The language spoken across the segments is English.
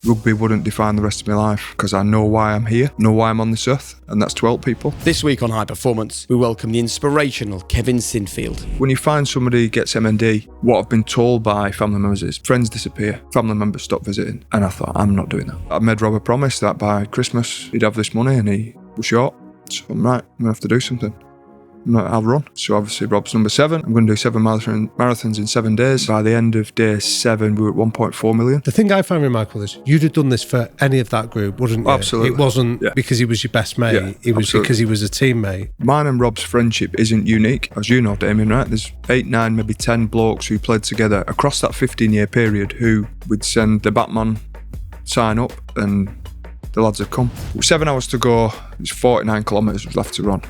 Rugby wouldn't define the rest of my life because I know why I'm here, know why I'm on this earth, and that's to help people. This week on High Performance, we welcome the inspirational Kevin Sinfield. When you find somebody gets MND, what I've been told by family members is friends disappear, family members stop visiting. And I thought, I'm not doing that. I made Rob a promise that by Christmas he'd have this money and he was short. So I'm right, I'm going to have to do something. I'll run. So obviously Rob's number 7. I'm going to do 7 marathons in 7 days. By the end of day 7, we were at 1.4 million. The thing I find remarkable is you'd have done this for any of that group, wouldn't you? Absolutely. It wasn't because he was your best mate. It was absolutely. because he was a teammate. Mine and Rob's friendship isn't unique. As you know, Damian, right? There's 8, 9, maybe 10 blokes who played together across that 15-year period who would send the Batman sign up and the lads would come. 7 hours to go. There's 49 kilometres left to run.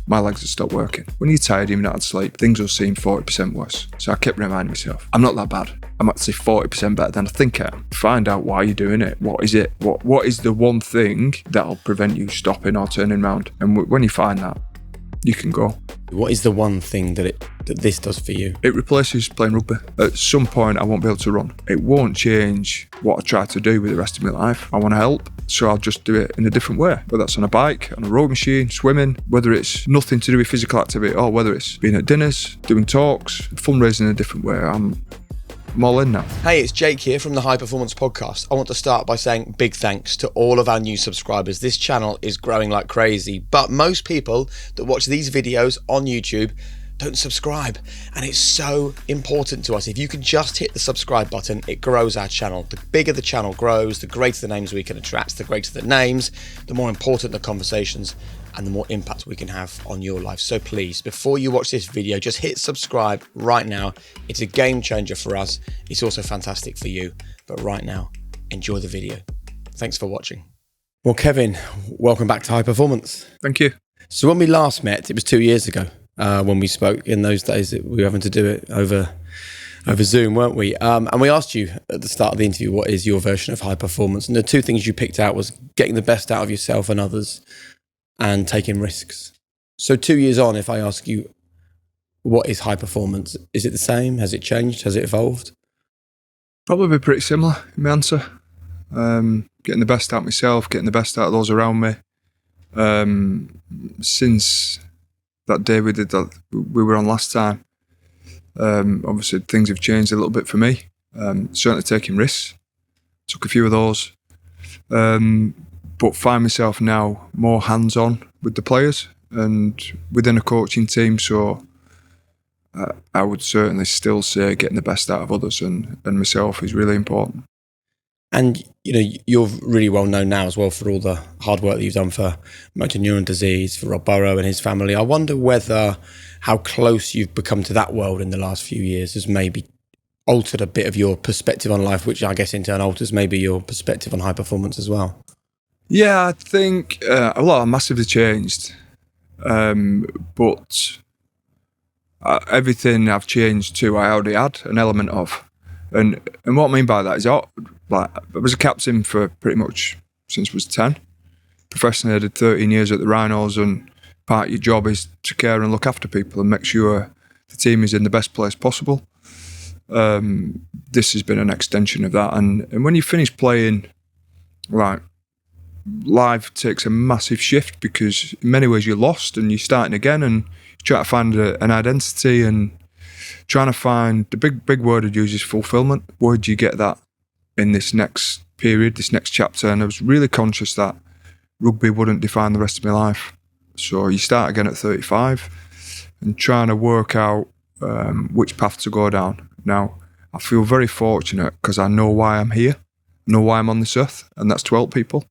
My legs had stopped working. When you're tired, even out of sleep, things will seem 40% worse. So I kept reminding myself, I'm not that bad. I'm actually 40% better than I think I am. Find out why you're doing it. What is it? What is the one thing that'll prevent you stopping or turning around? And when you find that, you can go. What is the one thing that this does for you? It replaces playing rugby. At some point, I won't be able to run. It won't change what I try to do with the rest of my life. I want to help, so I'll just do it in a different way. Whether that's on a bike, on a rowing machine, swimming, whether it's nothing to do with physical activity, or whether it's being at dinners, doing talks, fundraising in a different way. I'm all in now. Hey, it's Jake here from the High Performance Podcast. I want to start by saying big thanks to all of our new subscribers. This channel is growing like crazy, but most people that watch these videos on YouTube don't subscribe, and it's so important to us. If you can just hit the subscribe button, it grows our channel. The bigger the channel grows, the greater the names we can attract. The greater the names, the more important the conversations and the more impact we can have on your life. So please, before you watch this video, just hit subscribe right now. It's a game changer for us. It's also fantastic for you. But right now, enjoy the video. Thanks for watching. Well, Kevin, welcome back to High Performance. Thank you. So when we last met, it was 2 years ago. When we spoke in those days, we were having to do it over Zoom, weren't we? And we asked you at the start of the interview, what is your version of high performance? And the 2 things you picked out was getting the best out of yourself and others and taking risks. So 2 years on, if I ask you, what is high performance? Is it the same? Has it changed? Has it evolved? Probably pretty similar in my answer. Getting the best out of myself, getting the best out of those around me. Since that day we were on last time, obviously things have changed a little bit for me. Certainly taking risks. Took a few of those. But find myself now more hands-on with the players and within a coaching team. So I would certainly still say getting the best out of others and myself is really important. And you know, you're really well known now as well for all the hard work that you've done for motor neuron disease, for Rob Burrow and his family. I wonder whether how close you've become to that world in the last few years has maybe altered a bit of your perspective on life, which I guess in turn alters maybe your perspective on high performance as well. Yeah, I think a lot massively changed, but everything I've changed to I already had an element of. And what I mean by that is, I was a captain for pretty much since I was 10. Professionally, I did 13 years at the Rhinos, and part of your job is to care and look after people and make sure the team is in the best place possible. This has been an extension of that. And when you finish playing, like, life takes a massive shift because in many ways you're lost and you're starting again and you try to find an identity and trying to find, the big word I'd use is fulfilment. Where do you get that in this next period, this next chapter? And I was really conscious that rugby wouldn't define the rest of my life. So you start again at 35 and trying to work out which path to go down. Now, I feel very fortunate because I know why I'm here, know why I'm on this earth, and that's to help people.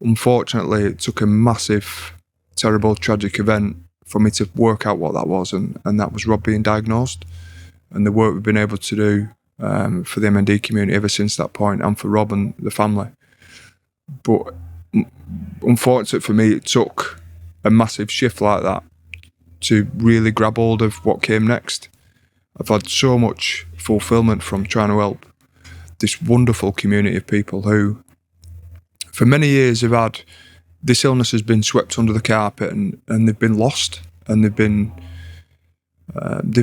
Unfortunately, it took a massive, terrible, tragic event for me to work out what that was, and that was Rob being diagnosed, and the work we've been able to do for the MND community ever since that point, and for Rob and the family. But unfortunately for me, it took a massive shift like that to really grab hold of what came next. I've had so much fulfilment from trying to help this wonderful community of people who, for many years, have had this illness has been swept under the carpet and they've been lost and they've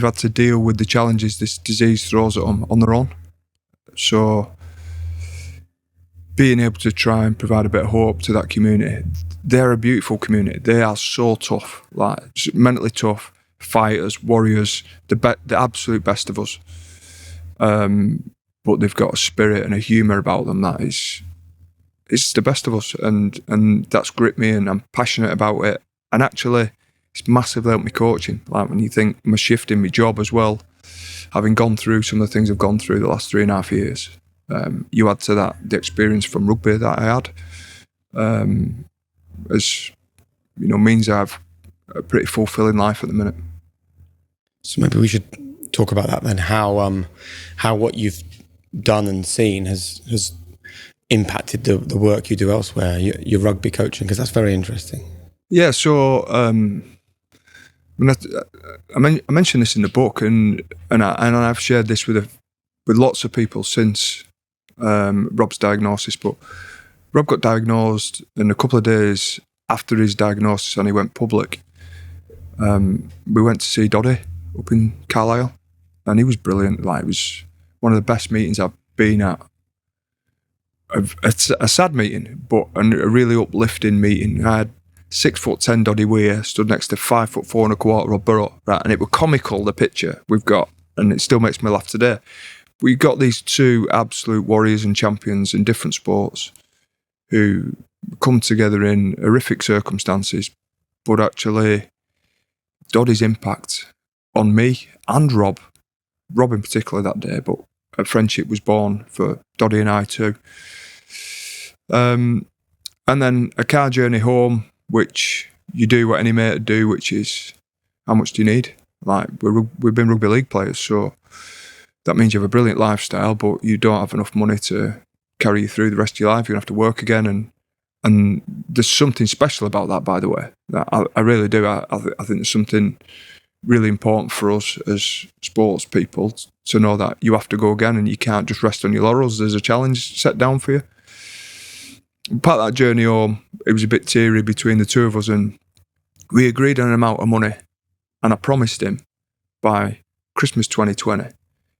had to deal with the challenges this disease throws at them on their own. So being able to try and provide a bit of hope to that community. They're a beautiful community. They are so tough, like mentally tough, fighters, warriors, the absolute best of us. But they've got a spirit and a humour about them that is, it's the best of us, and that's gripped me, and I'm passionate about it. And actually, it's massively helped me coaching. Like when you think my shift in my job as well, having gone through some of the things I've gone through the last 3.5 years, you add to that the experience from rugby that I had, as you know, means I have a pretty fulfilling life at the minute. So maybe we should talk about that then. How what you've done and seen has impacted the work you do elsewhere, your rugby coaching, because that's very interesting. Yeah, so I mentioned this in the book, and I've shared this with lots of people since Rob's diagnosis. But Rob got diagnosed, and a couple of days after his diagnosis, and he went public, we went to see Doddy up in Carlisle, and he was brilliant. Like, it was one of the best meetings I've been at. A sad meeting, but a really uplifting meeting. I had 6'10" Doddy Weir stood next to 5'4.25" Rob Burrow, right? And it was comical, the picture we've got, and it still makes me laugh today. We got these two absolute warriors and champions in different sports who come together in horrific circumstances, but actually Doddy's impact on me and Rob in particular that day, but a friendship was born for Doddy and I too. And then a car journey home, which you do what any mate would do, which is, how much do you need? Like, we've been rugby league players, so that means you have a brilliant lifestyle, but you don't have enough money to carry you through the rest of your life. You're going to have to work again, and there's something special about that, by the way. I really do. I think there's something really important for us as sports people to know that you have to go again, and you can't just rest on your laurels. There's a challenge set down for you. Part of that journey home, it was a bit teary between the two of us, and we agreed on an amount of money, and I promised him by Christmas 2020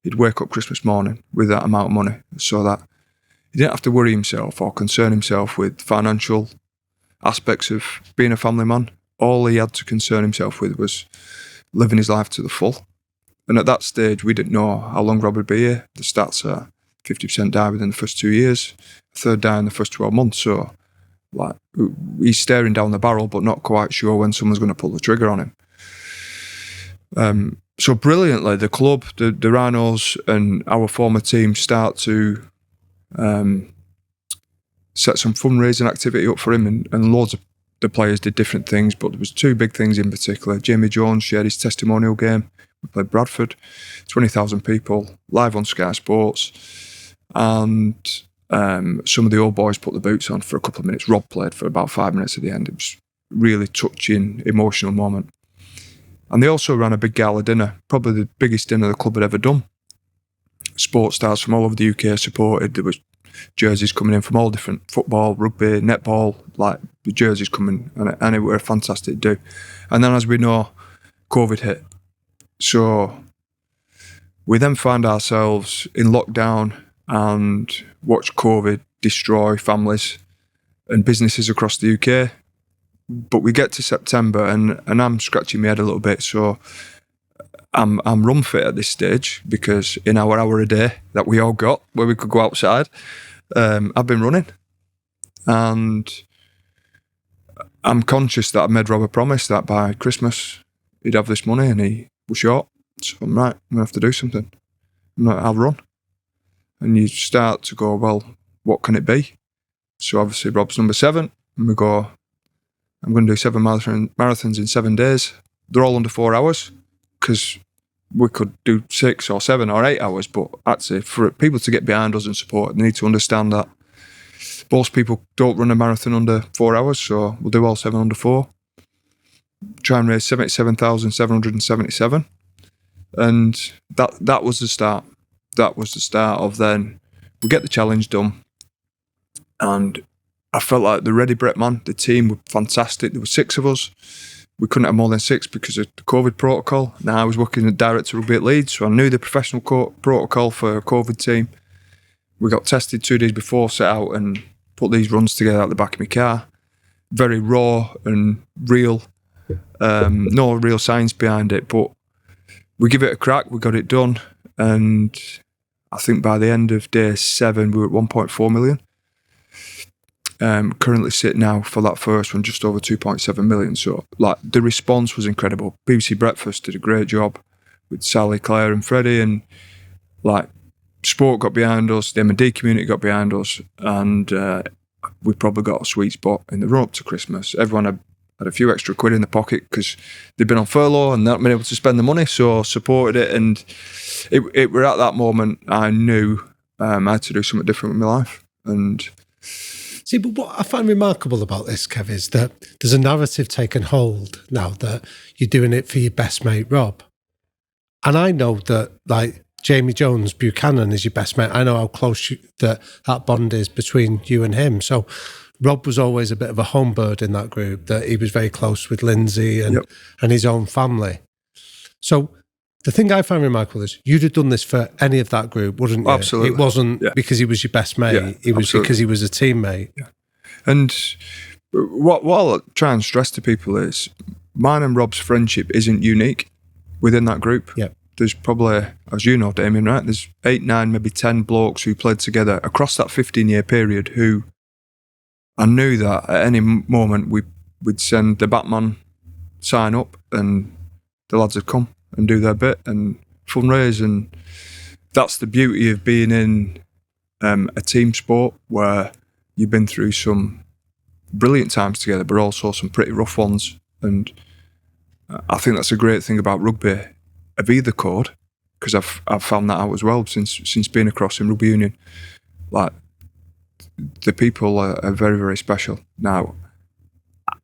he'd wake up Christmas morning with that amount of money, so that he didn't have to worry himself or concern himself with financial aspects of being a family man. All he had to concern himself with was living his life to the full. And at that stage, we didn't know how long Rob would be here. The stats are 50% die within the first 2 years, a third die in the first 12 months. So, like, he's staring down the barrel, but not quite sure when someone's going to pull the trigger on him. So brilliantly, the club, the Rhinos, and our former team start to set some fundraising activity up for him, and loads of the players did different things, but there was two big things in particular. Jamie Jones shared his testimonial game. We played Bradford, 20,000 people, live on Sky Sports, and some of the old boys put the boots on for a couple of minutes. Rob played for about 5 minutes at the end. It was a really touching, emotional moment. And they also ran a big gala dinner, probably the biggest dinner the club had ever done. Sports stars from all over the UK supported. There was jerseys coming in from all different football, rugby, netball, like the jerseys coming, and it were a fantastic do. And then, as we know, COVID hit. So we then found ourselves in lockdown and watched COVID destroy families and businesses across the UK. But we get to September, and I'm scratching my head a little bit. So I'm run fit at this stage, because in our hour a day that we all got where we could go outside, I've been running, and I'm conscious that I made Rob a promise that by Christmas he'd have this money, and he was short. So I'm right, I'm gonna have to do something. I'll run. And you start to go, well, what can it be? So obviously Rob's number 7, and we go, I'm going to do 7 marathons in 7 days. They're all under 4 hours, because we could do 6 or 7 or 8 hours, but actually for people to get behind us and support, they need to understand that most people don't run a marathon under 4 hours, so we'll do all 7 under 4. Try and raise 77,777. And that was the start. That was the start of then we get the challenge done. And I felt like the Ready Brett man, the team were fantastic. There were 6 of us. We couldn't have more than 6 because of the COVID protocol. Now I was working as director of rugby at Leeds, so I knew the professional protocol for a COVID team. We got tested 2 days before, set out and put these runs together out the back of my car. Very raw and real. No real science behind it, but we give it a crack. We got it done. And I think by the end of day 7, we were at 1.4 million. Currently sit now for that first one just over 2.7 million. So like the response was incredible. BBC Breakfast did a great job with Sally, Claire and Freddie, and like sport got behind us, the M&D community got behind us, and we probably got a sweet spot in the run up to Christmas. Everyone had a few extra quid in the pocket because they'd been on furlough and not been able to spend the money, so supported it. And it were at that moment I knew I had to do something different with my life. And see, but what I find remarkable about this, Kev, is that there's a narrative taken hold now that you're doing it for your best mate, Rob. And I know that, like, Jamie Jones Buchanan is your best mate. I know how close that bond is between you and him. So Rob was always a bit of a home bird in that group, that he was very close with Lindsay and his own family. So the thing I find remarkable is you'd have done this for any of that group, wouldn't you? Absolutely. It wasn't because he was your best mate. It was absolutely. because he was a teammate. Yeah. And what I'll try and stress to people is mine and Rob's friendship isn't unique within that group. Yeah. There's probably, as you know, Damian, right? There's 8, 9, maybe 10 blokes who played together across that 15-year period who I knew that at any moment we'd send the Batman sign up and the lads would come and do their bit and fundraise. And that's the beauty of being in a team sport where you've been through some brilliant times together, but also some pretty rough ones. And I think that's a great thing about rugby of either code, because I've found that out as well since being across in rugby union. Like, the people are very, very special. Now,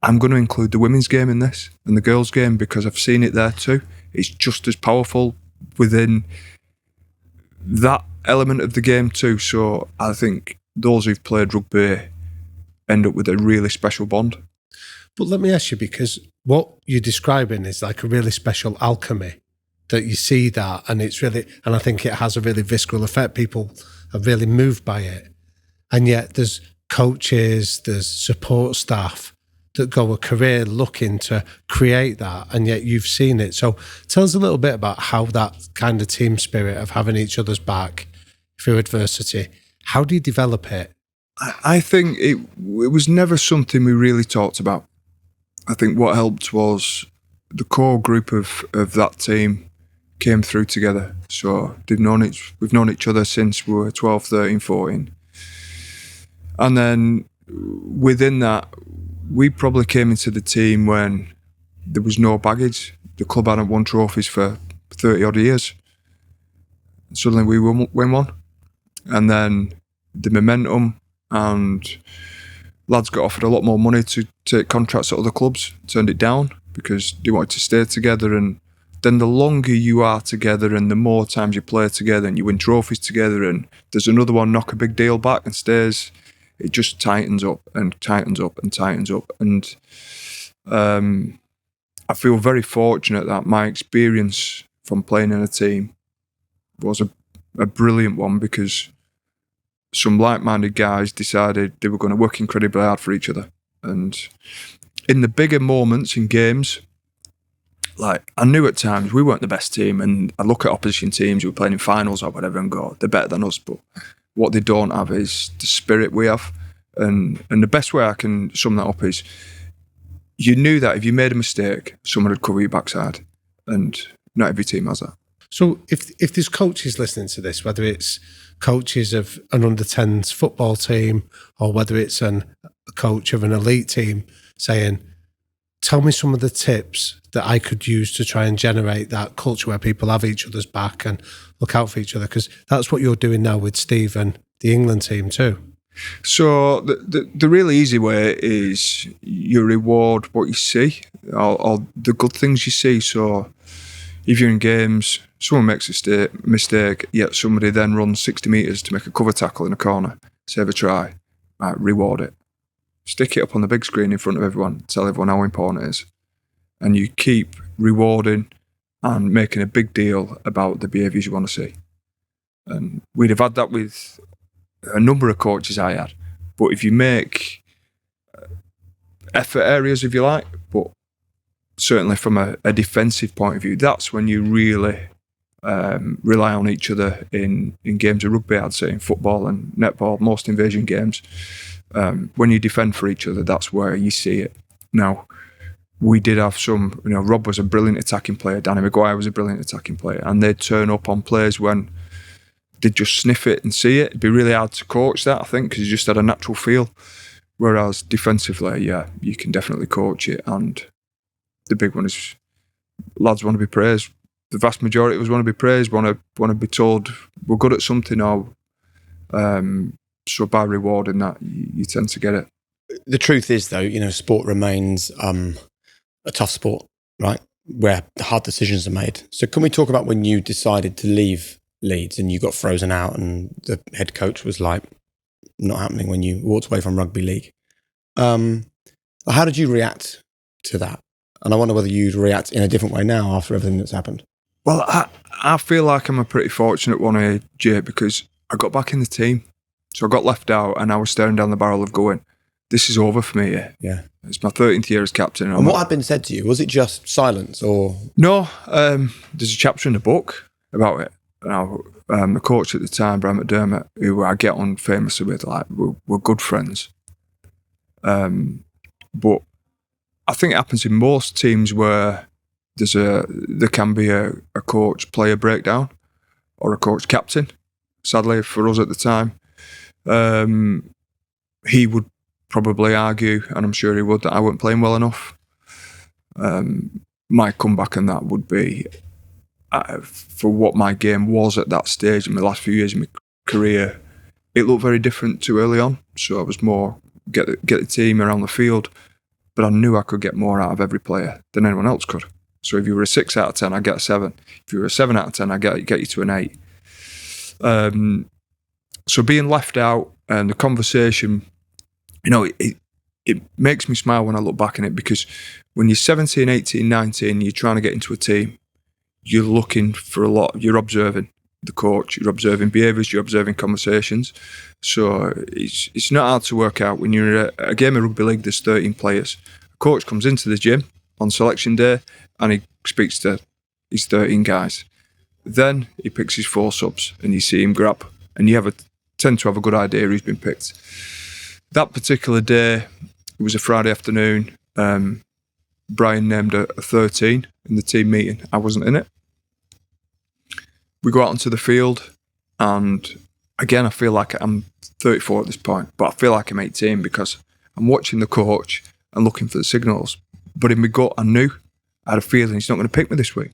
I'm going to include the women's game in this and the girls' game because I've seen it there too. It's just as powerful within that element of the game too. So I think those who've played rugby end up with a really special bond. But let me ask you, because what you're describing is like a really special alchemy, that you see that, and it's really, and I think it has a really visceral effect. People are really moved by it. And yet there's coaches, there's support staff that go a career looking to create that, and yet you've seen it. So tell us a little bit about how that kind of team spirit of having each other's back through adversity, how do you develop it? I think it was never something we really talked about. I think what helped was the core group of that team came through together. So we've known each other since we were 12, 13, 14. And then within that, we probably came into the team when there was no baggage. The club hadn't won trophies for 30 odd years. Suddenly we win one. And then the momentum, and lads got offered a lot more money to take contracts at other clubs, turned it down because they wanted to stay together. And then the longer you are together and the more times you play together and you win trophies together and there's another one knock a big deal back and stays, it just tightens up and tightens up and tightens up. And I feel very fortunate that my experience from playing in a team was a brilliant one, because some like-minded guys decided they were going to work incredibly hard for each other. And in the bigger moments in games, like, I knew at times we weren't the best team, and I look at opposition teams who were playing in finals or whatever and go, they're better than us, but what they don't have is the spirit we have. And the best way I can sum that up is you knew that if you made a mistake, someone would cover your backside, and not every team has that. So if there's coaches listening to this, whether it's coaches of an under-10s football team or whether it's a coach of an elite team saying, tell me some of the tips that I could use to try and generate that culture where people have each other's back and look out for each other, because that's what you're doing now with Steve and the England team too. So the really easy way is you reward what you see, or the good things you see. So if you're in games, someone makes a mistake, yet somebody then runs 60 metres to make a cover tackle in a corner, save a try, right, reward it. Stick it up on the big screen in front of everyone, tell everyone how important it is. And you keep rewarding and making a big deal about the behaviours you want to see. And we'd have had that with a number of coaches I had. But if you make effort areas, if you like, but certainly from a defensive point of view, that's when you really rely on each other in games of rugby, I'd say, in football and netball, most invasion games. When you defend for each other, that's where you see it. Now, we did have some, Rob was a brilliant attacking player, Danny Maguire was a brilliant attacking player, and they'd turn up on plays when they'd just sniff it and see it. It'd be really hard to coach that, I think, because you just had a natural feel. Whereas defensively, yeah, you can definitely coach it. And the big one is lads want to be praised. The vast majority of us want to be praised, want to be told we're good at something, or so by rewarding that, you tend to get it. The truth is, though, sport remains a tough sport, right? Where hard decisions are made. So can we talk about when you decided to leave Leeds and you got frozen out and the head coach was like, not happening when you walked away from rugby league? How did you react to that? And I wonder whether you'd react in a different way now after everything that's happened. Well, I feel like I'm a pretty fortunate one here, Jay, because I got back in the team. So I got left out and I was staring down the barrel of going, this is over for me here. Yeah. It's my 13th year as captain. And what had been said to you? Was it just silence or? No, there's a chapter in the book about it. Now, the coach at the time, Brian McDermott, who I get on famously with, like, we're good friends. But I think it happens in most teams where there can be a coach-player breakdown or a coach-captain. Sadly, for us at the time, he would probably argue, and I'm sure he would, that I weren't playing well enough. My comeback on that would be, for what my game was at that stage in the last few years of my career, it looked very different to early on. So I was more get the team around the field, but I knew I could get more out of every player than anyone else could. So if you were a 6 out of 10, I'd get a 7. If you were a 7 out of 10, I'd get you to an 8. So being left out and the conversation, it makes me smile when I look back on it, because when you're 17, 18, 19, you're trying to get into a team, you're looking for a lot, you're observing the coach, you're observing behaviours, you're observing conversations. So it's not hard to work out when you're at a game of rugby league, there's 13 players. A coach comes into the gym on selection day and he speaks to his 13 guys. Then he picks his 4 subs and you see him grab, and you tend to have a good idea who's been picked. That particular day, it was a Friday afternoon, Brian named a 13 in the team meeting. I wasn't in it. We go out onto the field, and again, I feel like I'm 34 at this point, but I feel like I'm 18 because I'm watching the coach and looking for the signals. But in my gut, I had a feeling he's not going to pick me this week.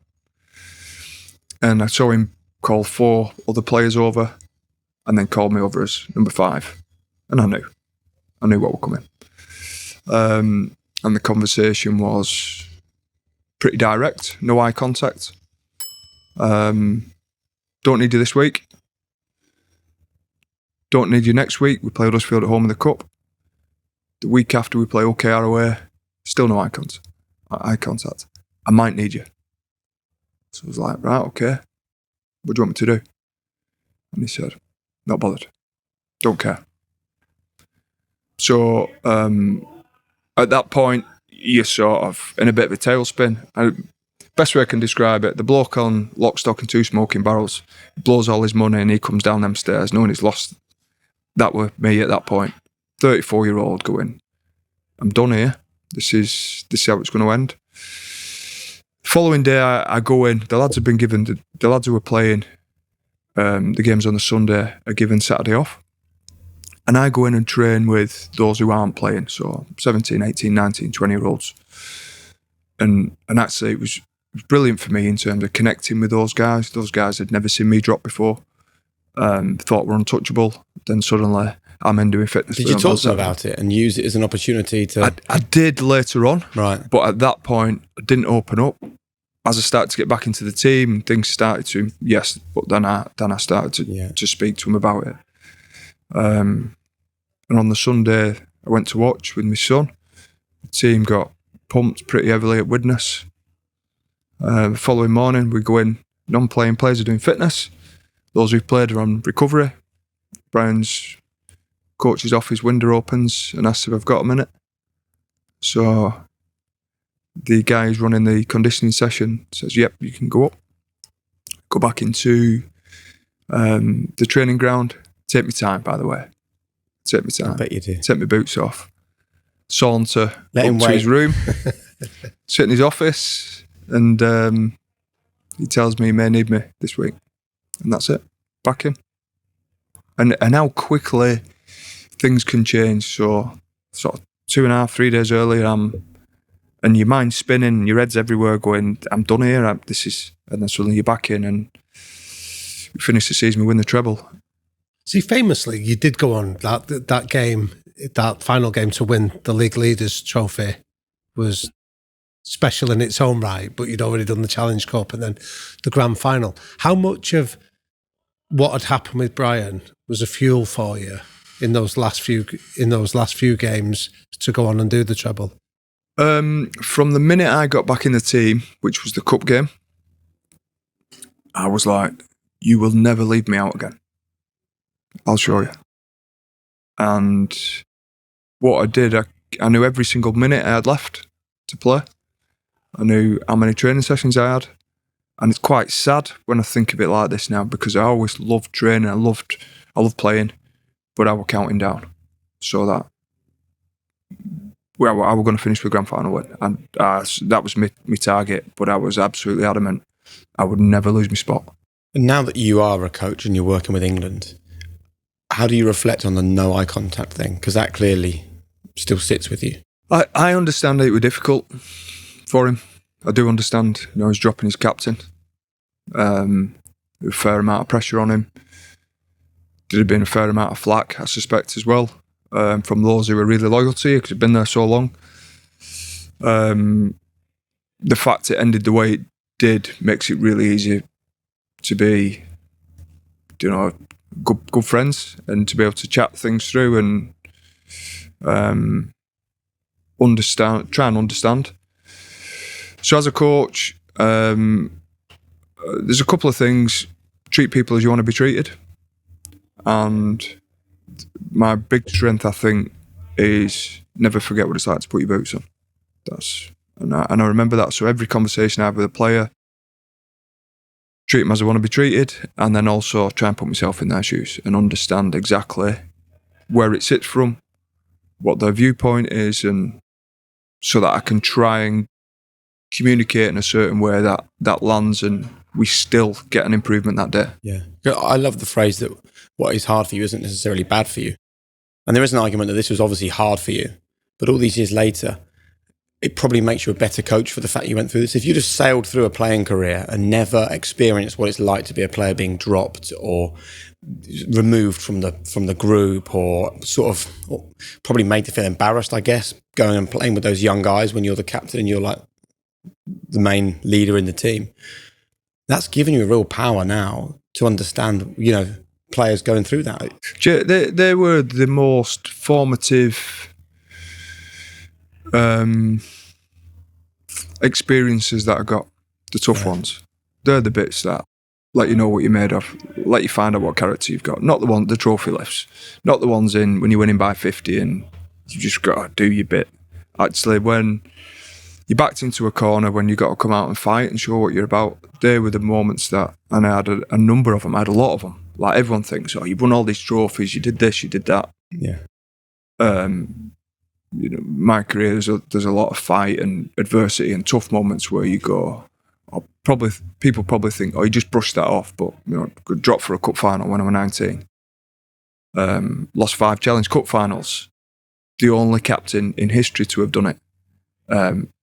And I saw him call 4 other players over and then called me over as number 5. And I knew what would come in. And the conversation was pretty direct, no eye contact. Don't need you this week. Don't need you next week. We play Huddersfield at home in the Cup. The week after we play OKR away, still no eye contact. I might need you. So I was like, right, okay. What do you want me to do? And he said, not bothered. Don't care. So at that point, you're sort of in a bit of a tailspin. Best way I can describe it, the bloke on Lock, Stock and 2 Smoking Barrels blows all his money and he comes down them stairs knowing he's lost. That were me at that point. 34-year-old going, I'm done here. This is how it's going to end. Following day, I go in. The lads have been given, the lads who were playing the games on the Sunday are given Saturday off. And I go in and train with those who aren't playing, so 17, 18, 19, 20-year-olds. And actually, it was brilliant for me in terms of connecting with those guys. Those guys had never seen me drop before, thought were untouchable. Then suddenly, I'm in doing fitness. Did you talk to them about it and use it as an opportunity to... I did later on, right? But at that point, I didn't open up. As I started to get back into the team, things started to, yes, but then I started to speak to them about it. And on the Sunday, I went to watch with my son. The team got pumped pretty heavily at Widnes. The following morning, we go in, non-playing players are doing fitness. Those who've played are on recovery. Brian's coach's office window opens and asks if I've got a minute. So the guy who's running the conditioning session says, yep, you can go up. Go back into the training ground. Take me time, by the way. Take me time. I bet you do. Take my boots off. Saunter Let him up to wait. his room. Sit in his office. And he tells me he may need me this week. And that's it. Back in. And how quickly things can change. So sort of 2.5, 3 days earlier, and your mind's spinning, and your head's everywhere going, I'm done here. And then suddenly you're back in, and we finish the season, we win the treble. See, famously, you did go on that game, that final game to win the league leaders trophy was special in its own right, but you'd already done the Challenge Cup and then the grand final. How much of what had happened with Brian was a fuel for you in those last few games to go on and do the treble? From the minute I got back in the team, which was the cup game, I was like, you will never leave me out again. I'll show you. And what I did, I knew every single minute I had left to play. I knew how many training sessions I had. And it's quite sad when I think of it like this now, because I always loved training, I loved playing, but I was counting down so that I was going to finish the grand final win. And that was my target, but I was absolutely adamant I would never lose my spot. And now that you are a coach and you're working with England, how do you reflect on the no eye contact thing? Because that clearly still sits with you. I understand it was difficult for him. I do understand. He's dropping his captain. There was a fair amount of pressure on him. There had been a fair amount of flack, I suspect, as well, from those who were really loyal to you because he'd been there so long. The fact it ended the way it did makes it really easy to be, good friends and to be able to chat things through and try and understand. So as a coach, there's a couple of things. Treat people as you want to be treated. And my big strength, I think, is never forget what it's like to put your boots on. And I remember that. So every conversation I have with a player, treat them as I want to be treated, and then also try and put myself in their shoes and understand exactly where it sits from, what their viewpoint is, and so that I can try and communicate in a certain way that lands and we still get an improvement that day. Yeah. I love the phrase that what is hard for you isn't necessarily bad for you. And there is an argument that this was obviously hard for you, but all these years later, it probably makes you a better coach for the fact you went through this. If you just sailed through a playing career and never experienced what it's like to be a player being dropped or removed from the group or probably made to feel embarrassed, I guess, going and playing with those young guys when you're the captain and you're like the main leader in the team, that's given you a real power now to understand, players going through that. They were the most formative experiences that I got, the tough ones. They're the bits that let you know what you're made of, let you find out what character you've got. Not the trophy lifts, not the ones in when you're winning by 50 and you just got to do your bit. Actually, when you're backed into a corner, when you got to come out and fight and show what you're about, they were the moments that, and I had a number of them, I had a lot of them. Like everyone thinks, you've won all these trophies, you did this, you did that. Yeah. My career, there's a lot of fight and adversity and tough moments where you go, people probably think, you just brushed that off, but could drop for a cup final when I was 19. Lost 5 Challenge Cup finals. The only captain in history to have done it.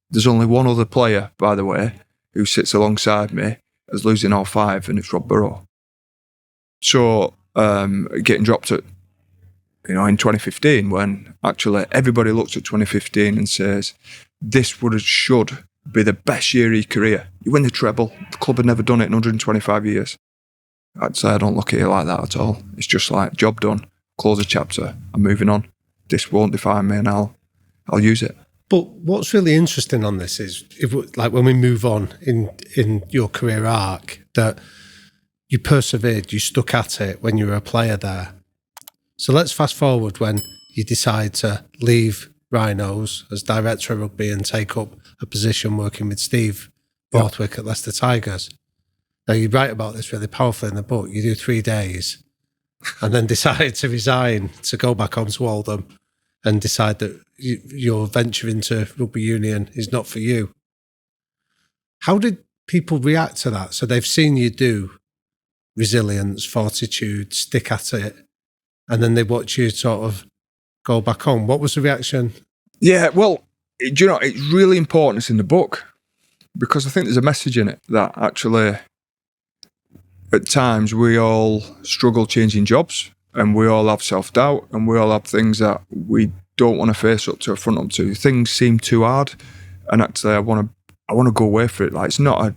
There's only one other player, by the way, who sits alongside me as losing all 5, and it's Rob Burrow. So getting dropped at, in 2015, when actually everybody looks at 2015 and says, this should be the best year of your career. You win the treble. The club had never done it in 125 years. I'd say I don't look at it like that at all. It's just like, job done, close a chapter, I'm moving on. This won't define me and I'll use it. But what's really interesting on this is, when we move on in your career arc, that you persevered, you stuck at it when you were a player there. So let's fast forward when you decide to leave Rhinos as director of rugby and take up a position working with Steve Borthwick at Leicester Tigers. Now, you write about this really powerfully in the book. You do 3 days and then decide to resign to go back onto Oldham and decide that your venture into rugby union is not for you. How did people react to that? So they've seen you do resilience, fortitude, stick at it, and then they watch you sort of go back home. What was the reaction? Yeah, well, do you know, it's really important it's in the book because I think there's a message in it that actually at times we all struggle changing jobs and we all have self-doubt and we all have things that we don't want to face up to or front up to. Things seem too hard and actually I want to go away for it. Like, it's not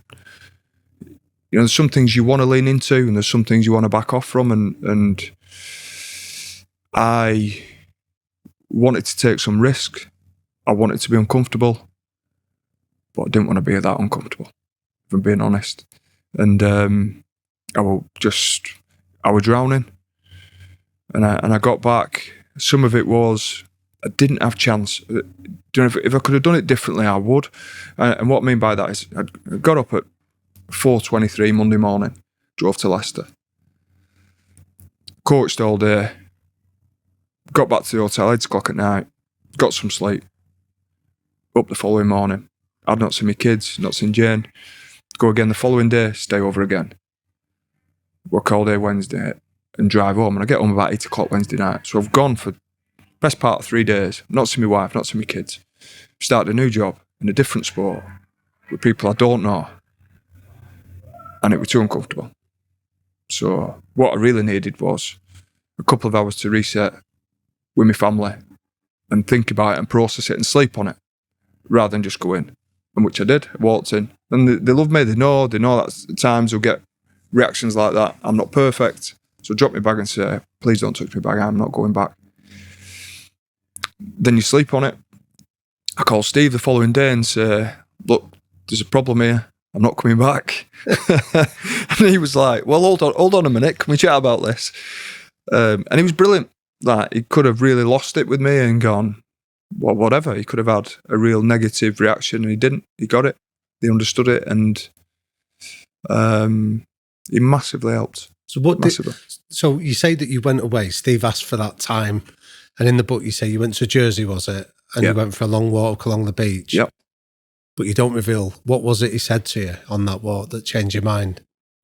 there's some things you want to lean into and there's some things you want to back off from and I wanted to take some risk. I wanted to be uncomfortable, but I didn't want to be that uncomfortable, if I'm being honest. And I was drowning. And I got back. Some of it was I didn't have chance. If I could have done it differently, I would. And what I mean by that is I got up at 4:23 Monday morning, drove to Leicester, coached all day, got back to the hotel 8 o'clock at night, got some sleep, up the following morning. I'd not seen my kids, not seen Jane. Go again the following day, stay over again. Work all day Wednesday and drive home. And I get home about 8 o'clock Wednesday night. So I've gone for the best part of 3 days, not seen my wife, not seen my kids. Started a new job in a different sport with people I don't know. And it was too uncomfortable. So what I really needed was a couple of hours to reset with my family and think about it and process it and sleep on it rather than just go in. And which I did. I walked in and they love me. They know that at times they'll get reactions like that. I'm not perfect. So drop my bag and say, please don't touch my bag. I'm not going back. Then you sleep on it. I call Steve the following day and say, look, there's a problem here. I'm not coming back. And he was like, well, hold on a minute. Can we chat about this? And he was brilliant. Like, he could have really lost it with me and gone, well, whatever. He could have had a real negative reaction and he didn't. He got it. He understood it and he massively helped. So you say that you went away. Steve asked for that time. And in the book, you say you went to Jersey, was it? And you went for a long walk along the beach. Yep. But you don't reveal, what was it he said to you on that walk that changed your mind?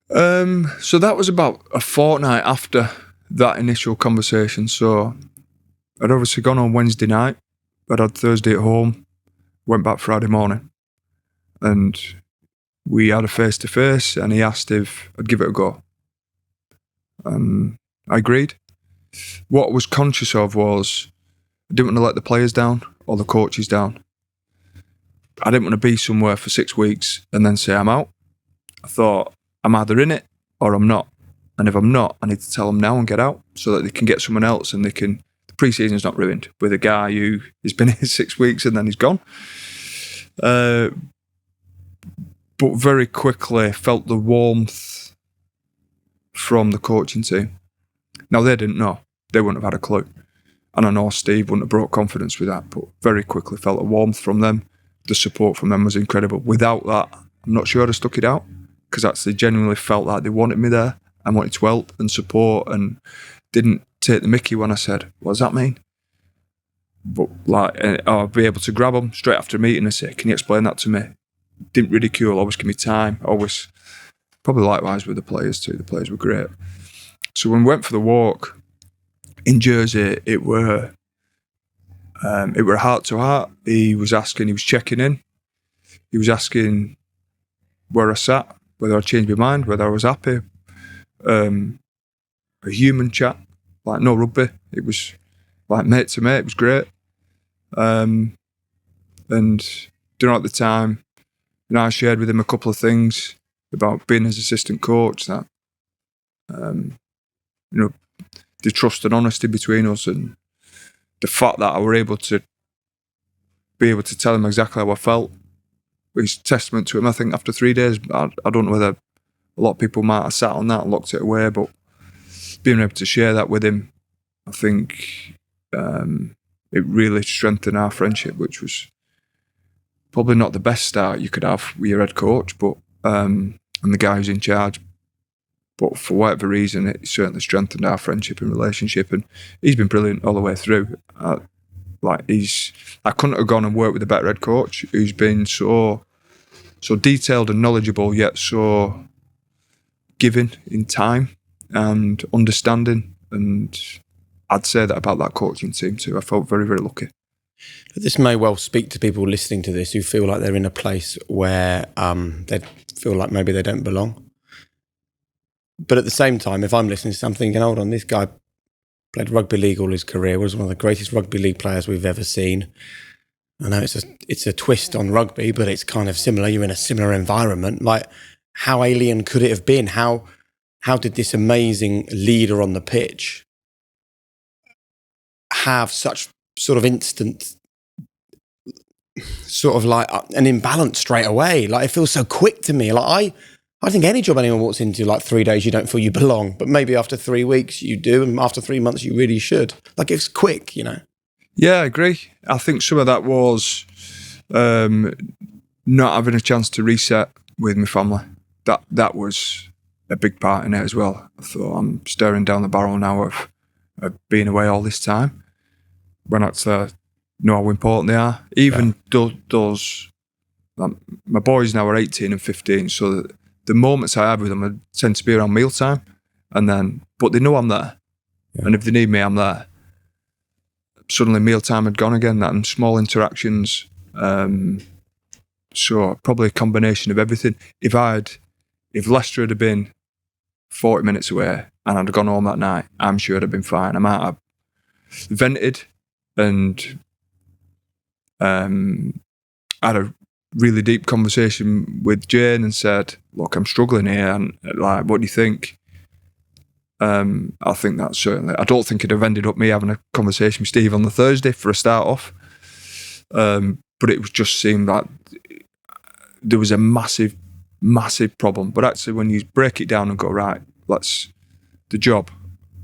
So that was about a fortnight after that initial conversation. So I'd obviously gone on Wednesday night. I'd had Thursday at home, went back Friday morning. And we had a face-to-face and he asked if I'd give it a go. And I agreed. What I was conscious of was I didn't want to let the players down or the coaches down. I didn't want to be somewhere for 6 weeks and then say I'm out. I thought I'm either in it or I'm not. And if I'm not, I need to tell them now and get out so that they can get someone else and the pre-season's not ruined with a guy who has been here 6 weeks and then he's gone. But very quickly felt the warmth from the coaching team. Now, they didn't know. They wouldn't have had a clue. And I know Steve wouldn't have brought confidence with that, but very quickly felt a warmth from them. The support from them was incredible. Without that, I'm not sure I'd have stuck it out because actually genuinely felt like they wanted me there and wanted to help and support and didn't take the mickey when I said, what does that mean? But I'd be able to grab them straight after a meeting and say, can you explain that to me? Didn't ridicule, always give me time, always, probably likewise with the players too. The players were great. So when we went for the walk in Jersey, it were heart to heart. He was checking in. He was asking where I sat, whether I changed my mind, whether I was happy. A human chat, like no rugby. It was like mate to mate. It was great. And at the time, I shared with him a couple of things about being his assistant coach, that the trust and honesty between us, and the fact that I were able to tell him exactly how I felt was testament to him. I think after 3 days, I don't know whether a lot of people might have sat on that and locked it away, but being able to share that with him I think it really strengthened our friendship, which was probably not the best start you could have with your head coach, but and the guy who's in charge. But for whatever reason, it certainly strengthened our friendship and relationship, and he's been brilliant all the way through. I couldn't have gone and worked with a better head coach who's been so detailed and knowledgeable, yet so giving in time and understanding. And I'd say that about that coaching team too. I felt very, very lucky. This may well speak to people listening to this who feel like they're in a place where they feel like maybe they don't belong. But at the same time, if I'm listening to something, thinking, hold on, this guy played rugby league all his career, was one of the greatest rugby league players we've ever seen. I know it's a twist on rugby, but it's kind of similar. You're in a similar environment. Like, how alien could it have been? How did this amazing leader on the pitch have such sort of instant, sort of like an imbalance straight away? Like, it feels so quick to me. Like, I think any job anyone walks into, like 3 days, you don't feel you belong, but maybe after 3 weeks you do, and after 3 months you really should. Like, it's quick, you know? Yeah, I agree. I think some of that was not having a chance to reset with my family. That was a big part in it as well. I thought, I'm staring down the barrel now of being away all this time, when I know how important they are. Even those my boys now are 18 and 15, so the moments I have with them tend to be around mealtime, but they know I'm there. Yeah. And if they need me, I'm there. Suddenly mealtime had gone again, and small interactions. So probably a combination of everything. If Leicester had been 40 minutes away and I'd gone home that night, I'm sure I'd have been fine. I might have vented and had a really deep conversation with Jane and said, look, I'm struggling here, and like, what do you think? I think that certainly, I don't think it'd have ended up me having a conversation with Steve on the Thursday for a start off, but it just seemed like there was a massive problem. But actually, when you break it down and go, right, the job,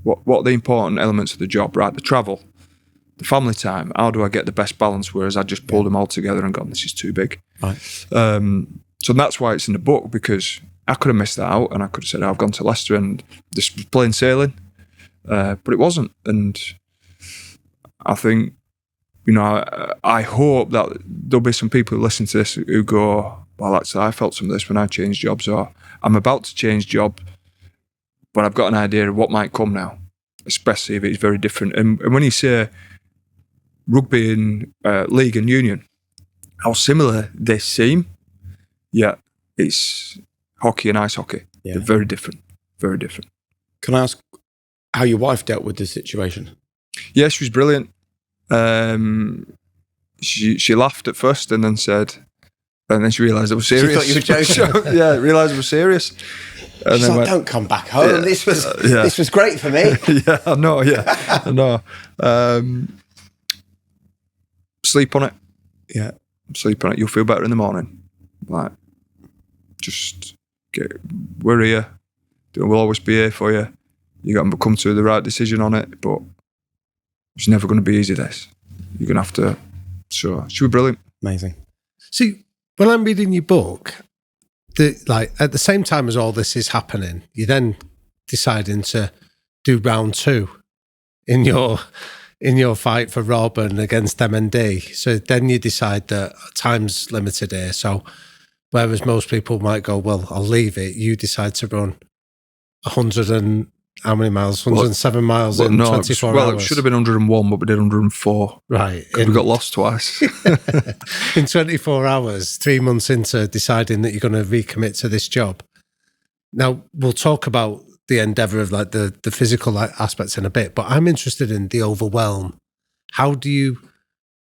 what are the important elements of the job, right? The travel, the family time, how do I get the best balance? Whereas I just pulled them all together and gone, this is too big. Right. So that's why it's in the book, because I could have missed that out, and I could have said, I've gone to Leicester and this was plain sailing, but it wasn't. And I think, I hope that there'll be some people who listen to this who go, well, actually, I felt some of this when I changed jobs, or I'm about to change job, but I've got an idea of what might come now, especially if it's very different. And when you say rugby and league and union, how similar they seem, yeah, it's hockey and ice hockey. Yeah. They're very different, very different. Can I ask how your wife dealt with this situation? Yeah, she was brilliant. She laughed at first and then she realised it was serious. She thought you were joking. Yeah, realised it was serious. And she's like, don't come back home. Yeah, this was great for me. Yeah, I know. Sleep on it. Yeah, sleep on it. You'll feel better in the morning. Like, we're here. We'll always be here for you. You got to come to the right decision on it, but it's never going to be easy, this. You're going to have to. So she was brilliant. Amazing. See, when I'm reading your book, at the same time as all this is happening, you're then deciding to do round 2 in your fight for Rob and against MND. So then you decide that time's limited here. So whereas most people might go, well, I'll leave it, you decide to run 100 and how many miles? 107 miles in 24 hours. Well, it should have been 101, but we did 104. Right. We got lost twice. In 24 hours, 3 months into deciding that you're going to recommit to this job. Now, we'll talk about the endeavour of like the physical aspects in a bit, but I'm interested in the overwhelm. How do you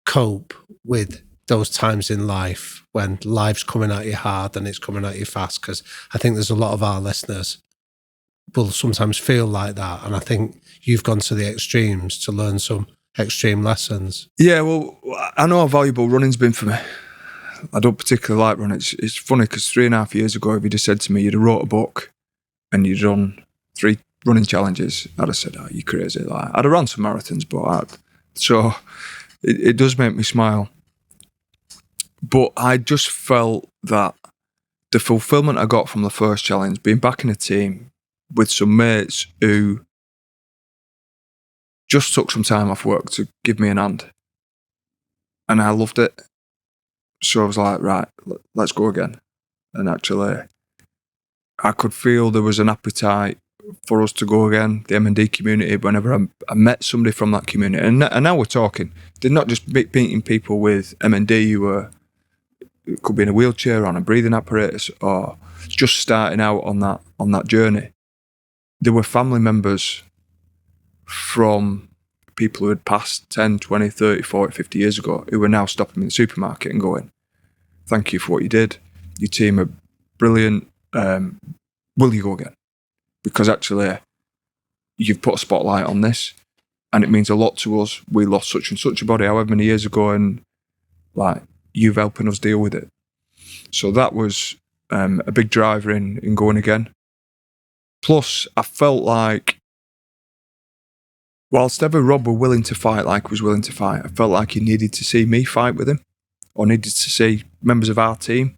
cope with those times in life when life's coming at you hard and it's coming at you fast? Because I think there's a lot of our listeners will sometimes feel like that, and I think you've gone to the extremes to learn some extreme lessons. Yeah, well, I know how valuable running's been for me. I don't particularly like running. It's funny because 3.5 years ago, if you'd have said to me you'd have wrote a book and you'd run running challenges, I'd have said, "Oh, you crazy!" Like, I'd have run some marathons, but so it does make me smile. But I just felt that the fulfilment I got from the first challenge, being back in a team with some mates who just took some time off work to give me an hand, and I loved it. So I was like, right, let's go again. And actually, I could feel there was an appetite for us to go again, the M&D community, whenever I met somebody from that community. And now we're talking. They're not just meeting people with M&D who could be in a wheelchair, on a breathing apparatus, or just starting out on that journey. There were family members from people who had passed 10, 20, 30, 40, 50 years ago who were now stopping me in the supermarket and going, "Thank you for what you did. Your team are brilliant. Will you go again? Because actually, you've put a spotlight on this and it means a lot to us. We lost such and such a body however many years ago, and like, you've helping us deal with it." So that was a big driver in going again. Plus, I felt like, whilst ever Rob were willing to fight like he was willing to fight, I felt like he needed to see me fight with him, or needed to see members of our team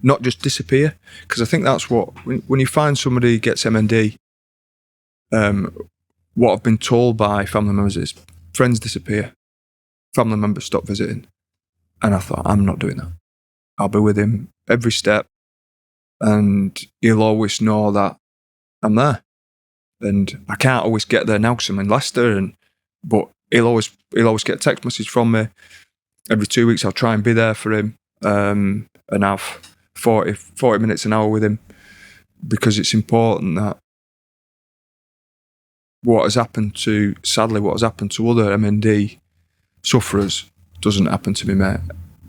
not just disappear. Because I think that's what, when you find somebody who gets MND, what I've been told by family members is friends disappear, family members stop visiting. And I thought, I'm not doing that. I'll be with him every step, and he'll always know that I'm there. And I can't always get there now because I'm in Leicester, but he'll always get a text message from me. Every 2 weeks I'll try and be there for him, and have 40 minutes, an hour with him, because it's important that what has happened to other MND sufferers doesn't happen to me, mate,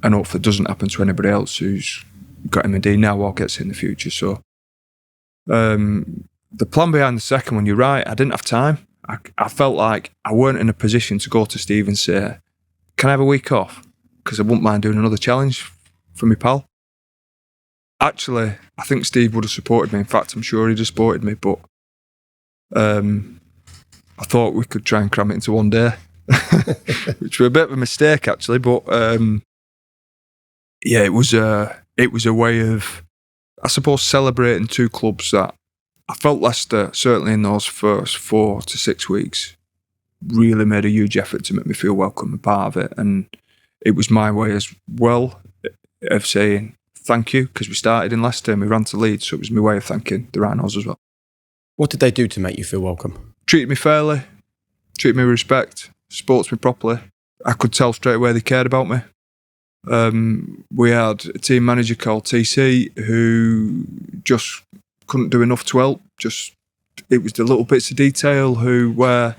and hopefully doesn't happen to anybody else who's got MND now or gets it in the future. So the plan behind the second one, you're right, I didn't have time. I felt like I weren't in a position to go to Steve and say, "Can I have a week off? Because I wouldn't mind doing another challenge for my pal." Actually, I think Steve would have supported me. In fact, I'm sure he'd have supported me, but I thought we could try and cram it into one day, which was a bit of a mistake, actually. But yeah, it was a way of, I suppose, celebrating two clubs that I felt Leicester, certainly in those first 4 to 6 weeks, really made a huge effort to make me feel welcome and part of it. And it was my way as well of saying thank you, because we started in Leicester and we ran to Leeds, so it was my way of thanking the Rhinos as well. What did they do to make you feel welcome? Treated me fairly, treated me with respect, spoke to me properly. I could tell straight away they cared about me. We had a team manager called TC who just couldn't do enough to help. It was the little bits of detail where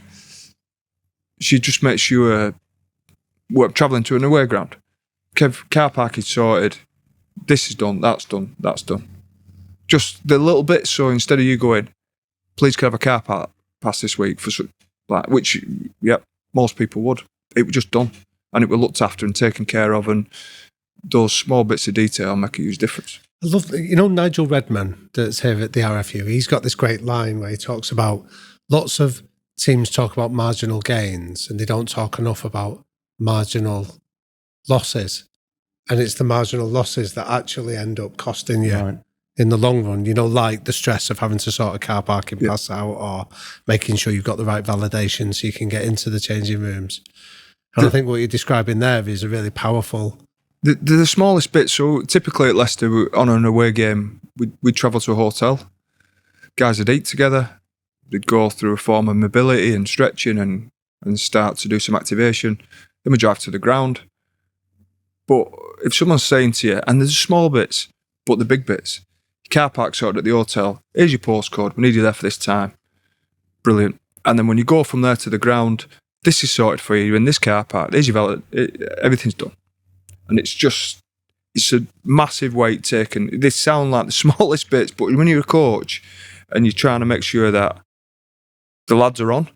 she just makes sure we're travelling to an away ground. Car park is sorted. This is done. That's done. That's done. Just the little bits. So instead of you going, "Please can I have a car park pass this week," which most people would. It was just done, and it was looked after and taken care of, and those small bits of detail make a huge difference. I love, Nigel Redman that's here at the RFU. He's got this great line where he talks about lots of teams talk about marginal gains and they don't talk enough about marginal losses. And it's the marginal losses that actually end up costing you in the long run, like the stress of having to sort a car parking pass out, or making sure you've got the right validation so you can get into the changing rooms. And I think what you're describing there is a really powerful... The smallest bits. So typically at Leicester, on an away game, we'd travel to a hotel. Guys would eat together. They'd go through a form of mobility and stretching and start to do some activation. Then we drive to the ground. But if someone's saying to you, and there's small bits, but the big bits, your car park sorted at the hotel, here's your postcode, we need you there for this time. Brilliant. And then when you go from there to the ground, this is sorted for you, you're in this car park, there's your valid, everything's done. And it's a massive weight taken. They sound like the smallest bits, but when you're a coach and you're trying to make sure that the lads are on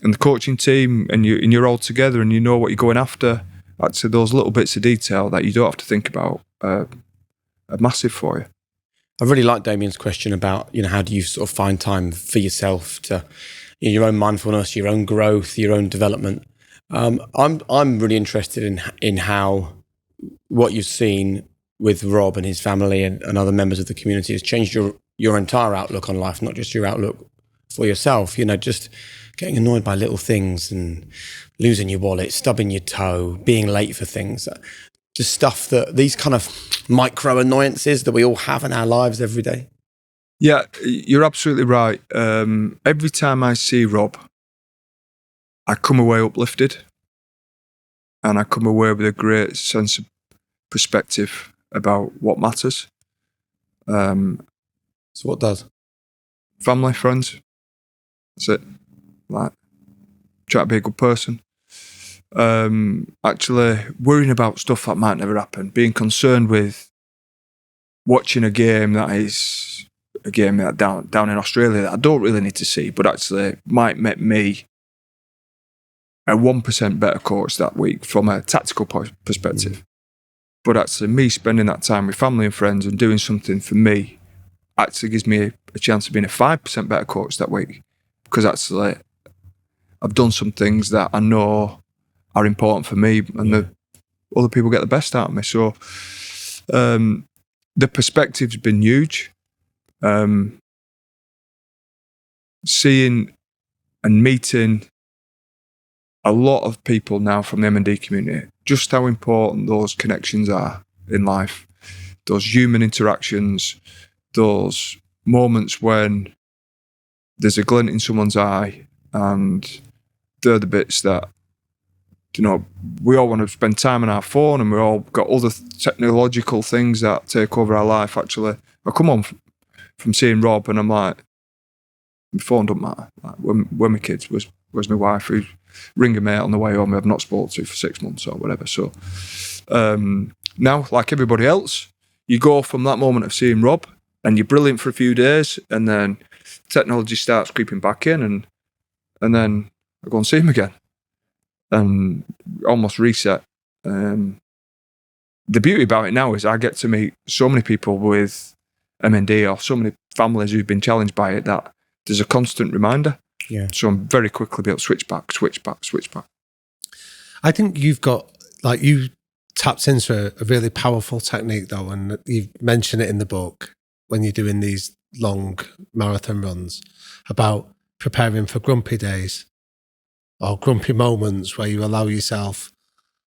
and the coaching team and you're all together and you know what you're going after, actually those little bits of detail that you don't have to think about are massive for you. I really like Damian's question about, how do you sort of find time for yourself to your own mindfulness, your own growth, your own development. I'm really interested in how what you've seen with Rob and his family and other members of the community has changed your entire outlook on life, not just your outlook for yourself. Just getting annoyed by little things and losing your wallet, stubbing your toe, being late for things. Just stuff these kind of micro-annoyances that we all have in our lives every day. Yeah, you're absolutely right. Every time I see Rob, I come away uplifted, and I come away with a great sense of perspective about what matters. So what does? Family, friends. That's it. Try to be a good person. Actually worrying about stuff that might never happen, being concerned with watching a game that is a game that down in Australia that I don't really need to see, but actually might make me a 1% better coach that week from a tactical perspective. But actually me spending that time with family and friends and doing something for me actually gives me a chance of being a 5% better coach that week, because actually I've done some things that I know are important for me, and the other people get the best out of me. So the perspective's been huge. Seeing and meeting a lot of people now from the M&D community, just how important those connections are in life, those human interactions, those moments when there's a glint in someone's eye, and they're the bits that, we all want to spend time on our phone, and we all got other technological things that take over our life. Actually, I come on from seeing Rob, and I'm like, my phone don't matter. When my kids, where's my wife, who ring a mate on the way home I've not spoken to for 6 months or whatever. So now, like everybody else, you go from that moment of seeing Rob, and you're brilliant for a few days, and then technology starts creeping back in, and then I go and see him again, and almost reset. The beauty about it now is I get to meet so many people with M&D, or so many families who've been challenged by it, that there's a constant reminder. Yeah. So I'm very quickly able to switch back. I think you've got, you tapped into a really powerful technique though, and you've mentioned it in the book when you're doing these long marathon runs, about preparing for grumpy days or grumpy moments where you allow yourself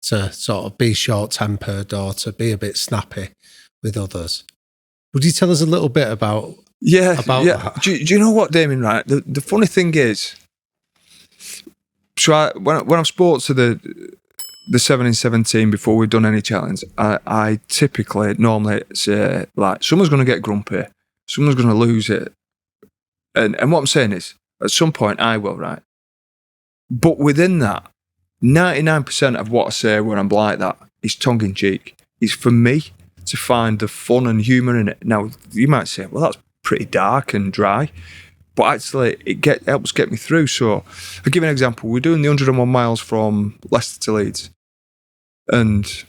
to sort of be short-tempered or to be a bit snappy with others. Would you tell us a little bit about that? Do you know what, Damien, right? The funny thing is, so when I've spoke to the 7 in 17 before we've done any challenge, I typically normally say, someone's going to get grumpy, someone's going to lose it. And what I'm saying is, at some point I will, right? But within that, 99% of what I say when I'm like that is tongue-in-cheek. It's for me to find the fun and humour in it. Now, you might say, well, that's pretty dark and dry, but actually it helps get me through. So I'll give you an example. We're doing the 101 miles from Leicester to Leeds, and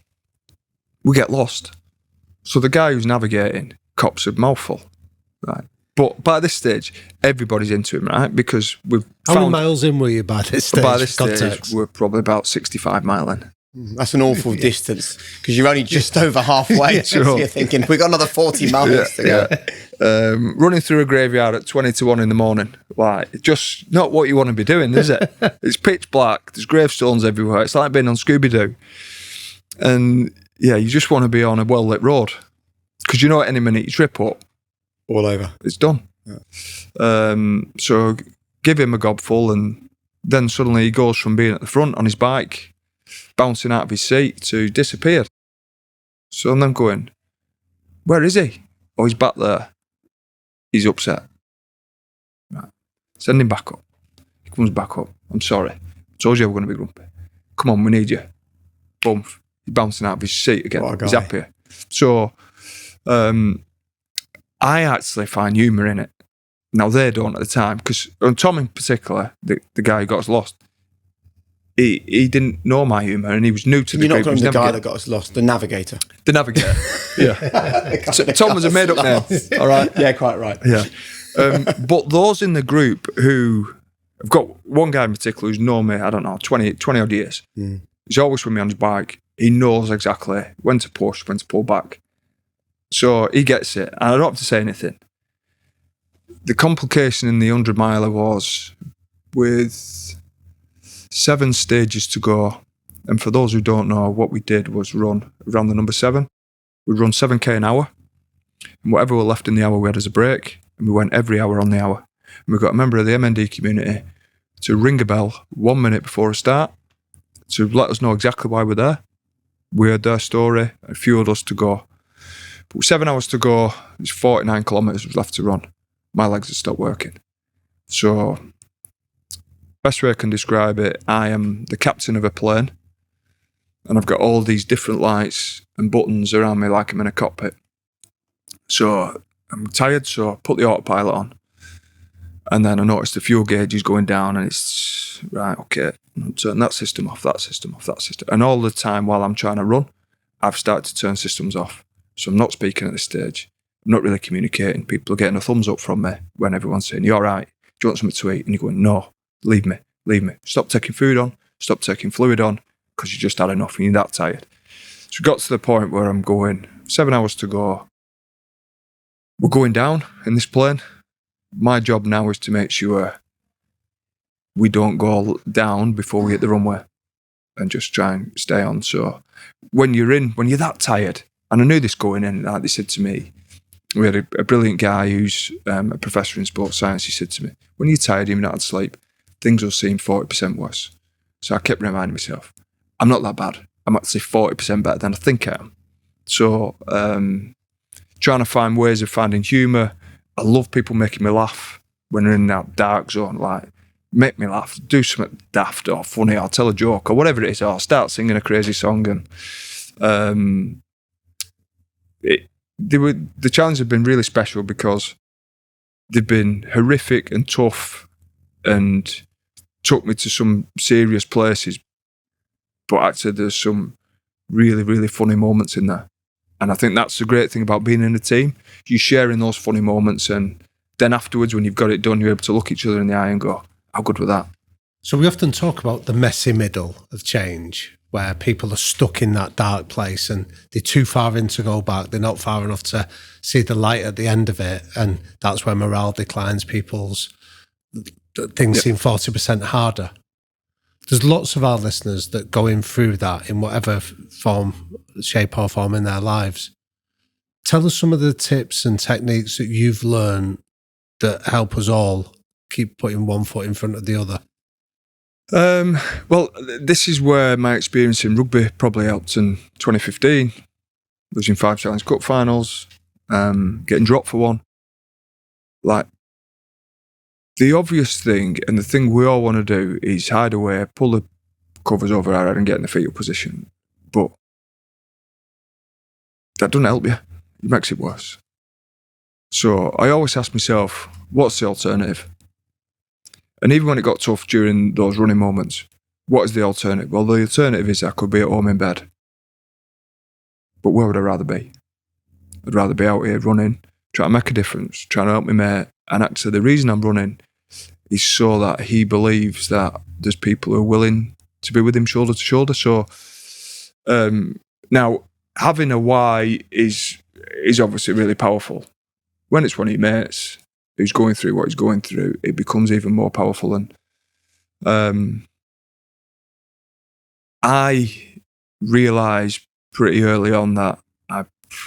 we get lost. So the guy who's navigating cops a mouthful, right? But by this stage, everybody's into him, right? Because we've How many miles in were you by this stage? By this stage, we're probably about 65 mile in. That's an awful distance, because you're only just over halfway. So you're thinking, we've got another 40 miles to go. Running through a graveyard at 20 to 1 in the morning, just not what you want to be doing, is it? It's pitch black, there's gravestones everywhere. It's like being on Scooby-Doo. And you just want to be on a well-lit road, because at any minute you trip up, all over. It's done. Yeah. So give him a gobful, and then suddenly he goes from being at the front on his bike, bouncing out of his seat, to disappeared. So I'm then going, where is he? Oh, he's back there. He's upset. Right. Send him back up. He comes back up. I'm sorry. I told you we're going to be grumpy. Come on, we need you. Boom. He's bouncing out of his seat again. He's happy. So I actually find humour in it. Now, they don't at the time, because Tom in particular, the guy who got us lost, he didn't know my humour, and he was new to the You're not group. calling the guy that got us lost, the navigator. The navigator. Yeah. So Tom was a made up name. All right. Yeah, quite right. Yeah. But those in the group who I've got one guy in particular who's known me, I don't know, 20 odd years. He's always with me on his bike. He knows exactly when to push, when to pull back. So he gets it. And I don't have to say anything. The complication in the 100 miler was with 7 stages to go. And for those who don't know, what we did was run around the number 7. We'd run 7K an hour. And whatever were left in the hour, we had as a break. And we went every hour on the hour. And we got a member of the MND community to ring a bell 1 minute before a start to let us know exactly why we're there. We heard their story, it fueled us to go. But with 7 hours to go, there's 49 kilometres left to run. My legs had stopped working. So, best way I can describe it, I am the captain of a plane, and I've got all these different lights and buttons around me like I'm in a cockpit. So, I'm tired, so I put the autopilot on. And then I noticed the fuel gauge is going down, and it's, right, okay, turn that system off, that system off, that system. And all the time while I'm trying to run, I've started to turn systems off. So I'm not speaking at this stage. I'm not really communicating. People are getting a thumbs up from me when everyone's saying, "You all right? Do you want something to eat?" And you're going, "No, leave me. Stop taking food on, stop taking fluid on, because you just had enough and you're that tired." So we got to the point where I'm going, 7 hours to go. We're going down in this plane. My job now is to make sure we don't go down before we hit the runway and just try and stay on. So when you're that tired, and I knew this going in, like they said to me, we had a brilliant guy who's a professor in sports science. He said to me, when you're tired, you've not had sleep, things will seem 40% worse. So I kept reminding myself, I'm not that bad. I'm actually 40% better than I think I am. So trying to find ways of finding humour. I love people making me laugh when they're in that dark zone. Like, make me laugh, do something daft or funny, or tell a joke or whatever it is, or start singing a crazy song. And the challenges have been really special because they've been horrific and tough and took me to some serious places. But actually, there's some really, really funny moments in there. And I think that's the great thing about being in a team. You're sharing those funny moments, and then afterwards, when you've got it done, you're able to look each other in the eye and go, how good was that? So we often talk about the messy middle of change, where people are stuck in that dark place and they're too far in to go back. They're not far enough to see the light at the end of it. And that's where morale declines. Things seem 40% harder. There's lots of our listeners that going through that in whatever form, shape or form in their lives. Tell us some of the tips and techniques that you've learned that help us all keep putting one foot in front of the other. Well, this is where my experience in rugby probably helped in 2015, losing 5 Challenge Cup finals, getting dropped for one. Like, the obvious thing and the thing we all want to do is hide away, pull the covers over our head and get in the fetal position. But that doesn't help you. It makes it worse. So I always ask myself, what's the alternative? And even when it got tough during those running moments, what is the alternative? Well, the alternative is I could be at home in bed. But where would I rather be? I'd rather be out here running, trying to make a difference, trying to help my mate. And actually, the reason I'm running is so that he believes that there's people who are willing to be with him shoulder to shoulder. So now, having a why is obviously really powerful. When it's one of your mates who's going through what he's going through, it becomes even more powerful. And I realised pretty early on that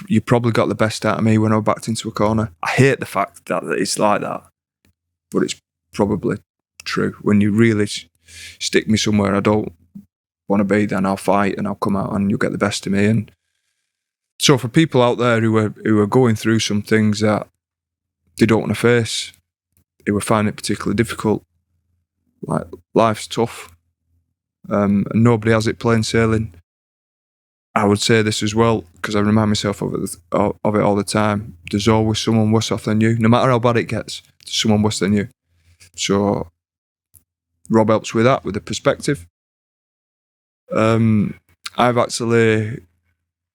you probably got the best out of me when I was backed into a corner. I hate the fact that it's like that, but it's probably true. When you really stick me somewhere I don't want to be, then I'll fight and I'll come out and you'll get the best of me. And so for people out there who are going through some things that they don't want to face, who are finding it particularly difficult, like, life's tough, and nobody has it plain sailing. I would say this as well, because I remind myself of it all the time. There's always someone worse off than you. No matter how bad it gets, there's someone worse than you. So Rob helps with that, with the perspective. I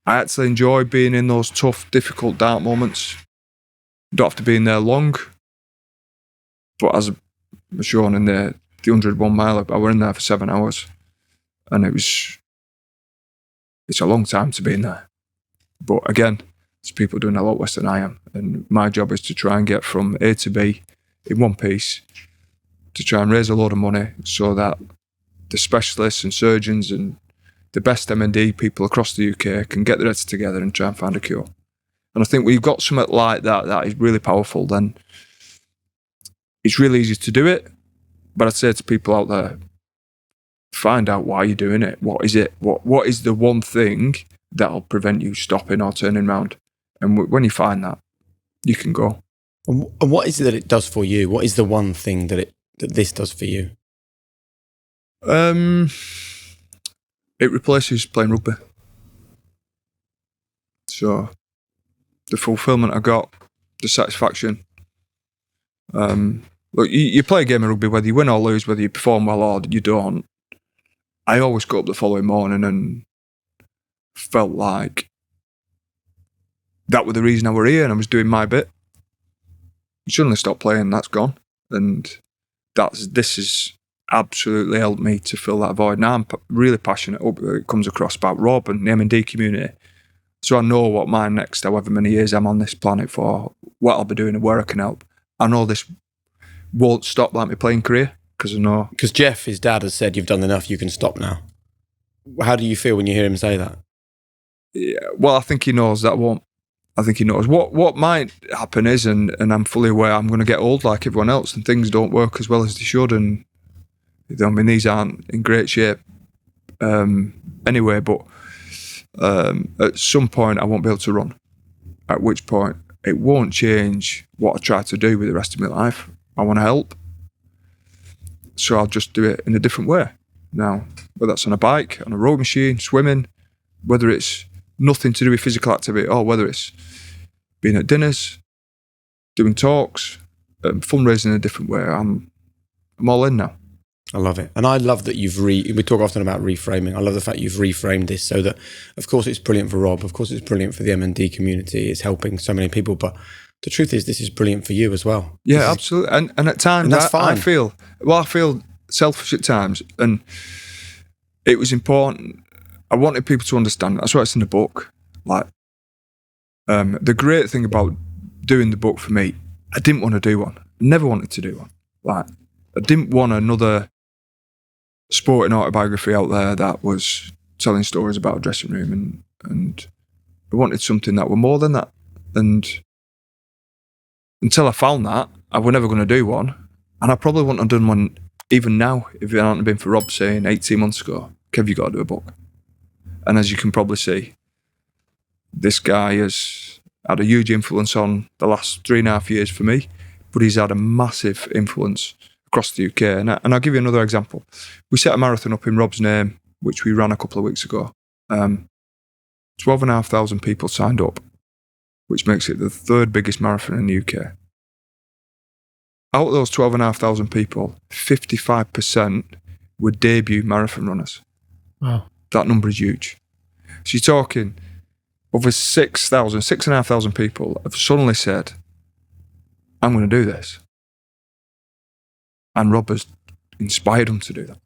actually enjoy being in those tough, difficult, dark moments. You don't have to be in there long. But as shown in the 101 mile, I were in there for 7 hours. And it's a long time to be in there. But again, there's people doing a lot worse than I am. And my job is to try and get from A to B in one piece, to try and raise a load of money so that the specialists and surgeons and the best M&D people across the UK can get their heads together and try and find a cure. And I think when you've got something like that is really powerful, then it's really easy to do it. But I'd say to people out there, find out why you're doing it. What is it? What is the one thing that'll prevent you stopping or turning around? And when you find that, you can go. And what is it that it does for you? What is the one thing that this does for you? It replaces playing rugby. So the fulfilment I got, the satisfaction. Look, you play a game of rugby, whether you win or lose, whether you perform well or you don't. I always got up the following morning and felt like that was the reason I were here and I was doing my bit. You suddenly stop playing, that's gone. And this has absolutely helped me to fill that void. Now I'm really passionate, it comes across, about Rob and the M&D community. So I know what my next however many years I'm on this planet for, what I'll be doing and where I can help. I know this won't stop like my playing career, because I know... Because Jeff, his dad, has said, you've done enough, you can stop now. How do you feel when you hear him say that? Yeah, well, I think he knows that won't. I think he knows. What might happen is, and I'm fully aware, I'm going to get old like everyone else and things don't work as well as they should, and I mean, these aren't in great shape anyway, but at some point I won't be able to run, at which point it won't change what I try to do with the rest of my life. I want to help, so I'll just do it in a different way now, whether that's on a bike, on a row machine, swimming, whether it's nothing to do with physical activity or whether it's being at dinners, doing talks, fundraising in a different way. I'm all in now. I love it. And I love that we talk often about reframing. I love the fact you've reframed this so that, of course, it's brilliant for Rob. Of course, it's brilliant for the M&D community. It's helping so many people. But the truth is, this is brilliant for you as well. Yeah, absolutely. And at times, that's fine. I feel selfish at times. And it was important. I wanted people to understand. That's why it's in the book. Like, the great thing about doing the book for me, I didn't want to do one. Never wanted to do one. Like, I didn't want another sporting autobiography out there that was telling stories about a dressing room, and I wanted something that were more than that. And until I found that, I was never going to do one. And I probably wouldn't have done one even now if it hadn't been for Rob saying 18 months ago, Kev, you got to do a book. And as you can probably see, this guy has had a huge influence on the last 3.5 years for me, but he's had a massive influence across the UK. And I'll give you another example. We set a marathon up in Rob's name, which we ran a couple of weeks ago. 12,500 people signed up, which makes it the third biggest marathon in the UK. Out of those 12,500 people, 55% were debut marathon runners. Wow. That number is huge. So you're talking over 6,500 people have suddenly said, I'm going to do this. And Rob has inspired them to do that.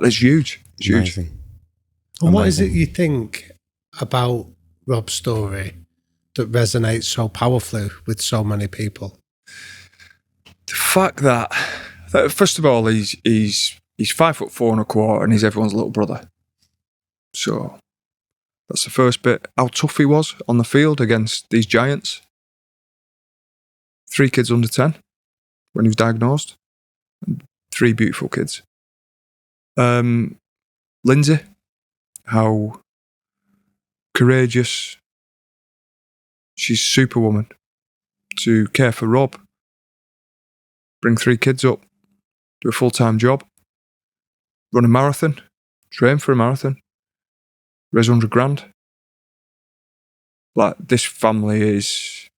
That's huge. It's huge. Amazing. And what is it you think about Rob's story that resonates so powerfully with so many people? The fact that first of all, he's 5'4.25" and he's everyone's little brother. So that's the first bit. How tough he was on the field against these giants. 3 kids under 10 when he was diagnosed. And 3 beautiful kids. Lindsay, how courageous. She's superwoman to care for Rob, bring 3 kids up, do a full-time job, run a marathon, train for a marathon, raise 100 grand. Like, this family is,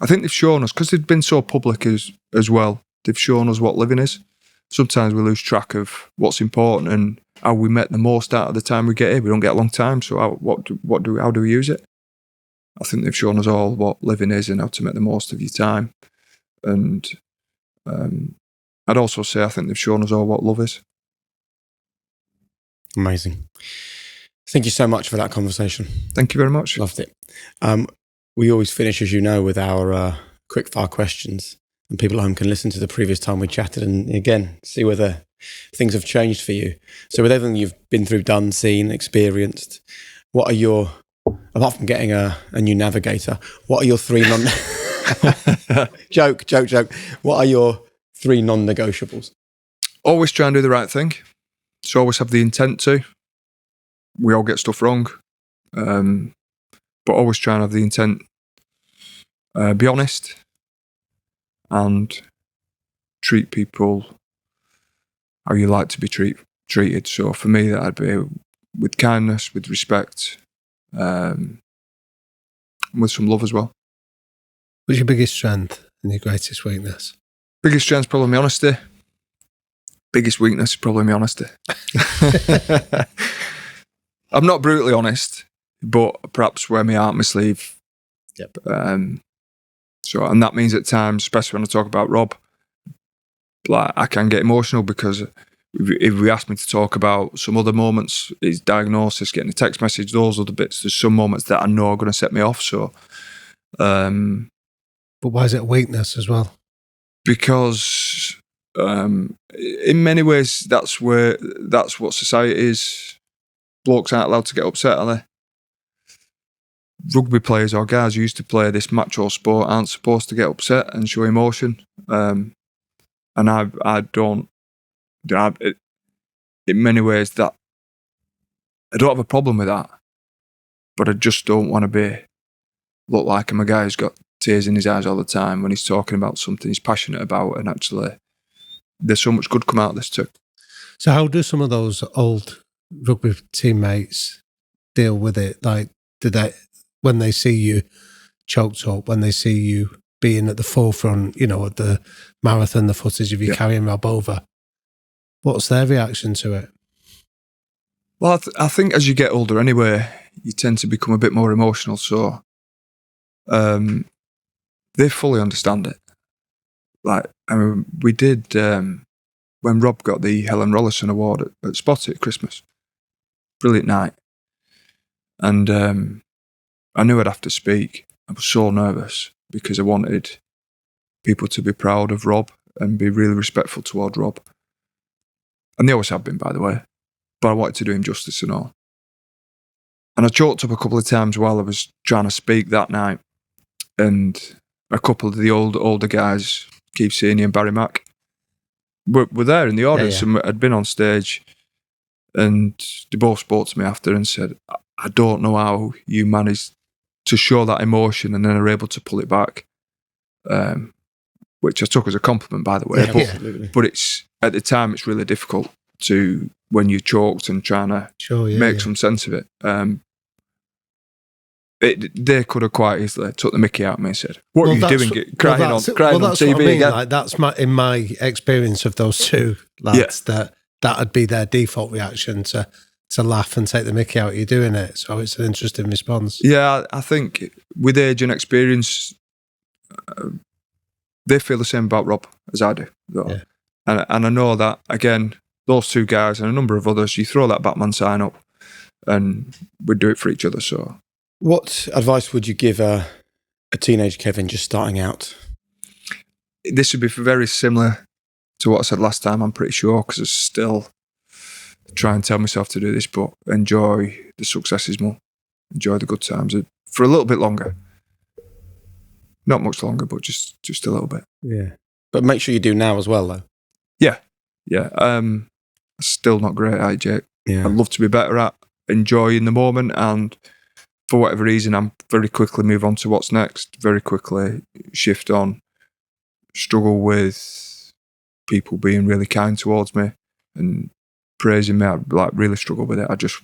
I think they've shown us, because they've been so public as well, they've shown us what living is. sometimes we lose track of what's important and how we make the most out of the time we get here. We don't get a long time, so how do we use it? I think they've shown us all what living is and how to make the most of your time. And I'd also say I think they've shown us all what love is. Amazing. Thank you so much for that conversation. Thank you very much. Loved it. We always finish, as you know, with our quick-fire questions. And people at home can listen to the previous time we chatted and, again, see whether things have changed for you. So with everything you've been through, done, seen, experienced, what are your, apart from getting a new navigator, what are your 3 joke. What are your 3 non-negotiables? Always try and do the right thing. So always have the intent to. We all get stuff wrong. But always try and have the intent. Be honest. And treat people how you like to be treated. So for me, that'd be with kindness, with respect, with some love as well. What's your biggest strength and your greatest weakness? Biggest strength's probably my honesty. Biggest weakness is probably my honesty. I'm not brutally honest, but perhaps wear my heart on my sleeve. Yep. And that means at times, especially when I talk about Rob, like I can get emotional because if we ask me to talk about some other moments, his diagnosis, getting a text message, those other bits, there's some moments that I know are going to set me off. So, but why is it a weakness as well? Because in many ways, that's what society is. Blokes aren't allowed to get upset, are they? Rugby players or guys who used to play this macho sport aren't supposed to get upset and show emotion. And I don't. In many ways, that I don't have a problem with that, but I just don't want to look like I'm a guy who's got tears in his eyes all the time when he's talking about something he's passionate about. And actually, there's so much good come out of this too. So how do some of those old rugby teammates deal with it? Like, when they see you choked up, when they see you being at the forefront, at the marathon, the footage of you carrying Rob over, what's their reaction to it? Well, I think as you get older anyway, you tend to become a bit more emotional. So they fully understand it. Like, we did, when Rob got the Helen Rollison Award at Spotty at Christmas. Brilliant night. And I knew I'd have to speak. I was so nervous because I wanted people to be proud of Rob and be really respectful toward Rob. And they always have been, by the way. But I wanted to do him justice and all. And I choked up a couple of times while I was trying to speak that night. And a couple of the older guys, Keith Senior and Barry Mack, were there in the audience and had been on stage. And they both spoke to me after and said, I don't know how you managed to show that emotion and then are able to pull it back, which I took as a compliment, by the way. Yeah, but it's at the time, it's really difficult to, when you're choked and trying to make some sense of it. They could have quite easily took the mickey out of me and said, what are you doing? Crying on TV again? Like, that's in my experience of those two lads, that'd be their default reaction to laugh and take the mickey out. You're doing it. So it's an interesting response. Yeah, I think with age and experience, they feel the same about Rob as I do. Yeah. And I know that, again, those two guys and a number of others, you throw that Batman sign up and we'd do it for each other. So, what advice would you give a teenage Kevin just starting out? This would be very similar to what I said last time, I'm pretty sure, because I still try and tell myself to do this, but enjoy the successes more. Enjoy the good times for a little bit longer. Not much longer, but just a little bit. Yeah. But make sure you do now as well, though. Yeah. Still not great at it, Jake. Yeah. I'd love to be better at enjoying the moment, and for whatever reason, I'm very quickly move on to what's next, very quickly shift on, struggle with people being really kind towards me and praising me. I really struggle with it. I just